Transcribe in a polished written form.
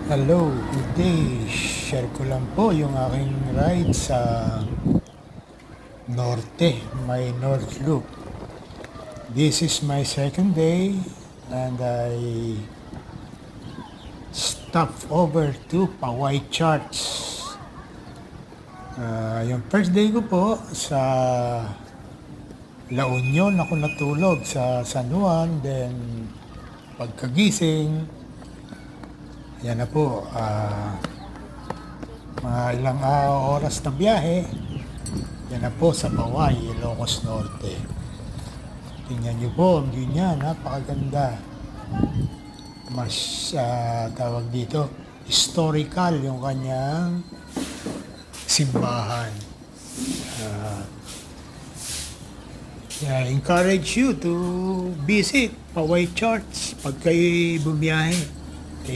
Hello, good day. Share ko lang po yung aking ride sa Norte, my North Loop. This is my second day and I stopped over to Paway Church. Yung first day ko po sa La Union ako natulog sa San Juan, then pagkagising, yan na po, mga ilang oras na biyahe, yan na po sa Paway, Ilocos Norte. Tingnan nyo po, ang view niya, napakaganda. Mas tawag dito, historical yung kanyang simbahan. I encourage you to visit Paway Church pag kayo bumiyahe.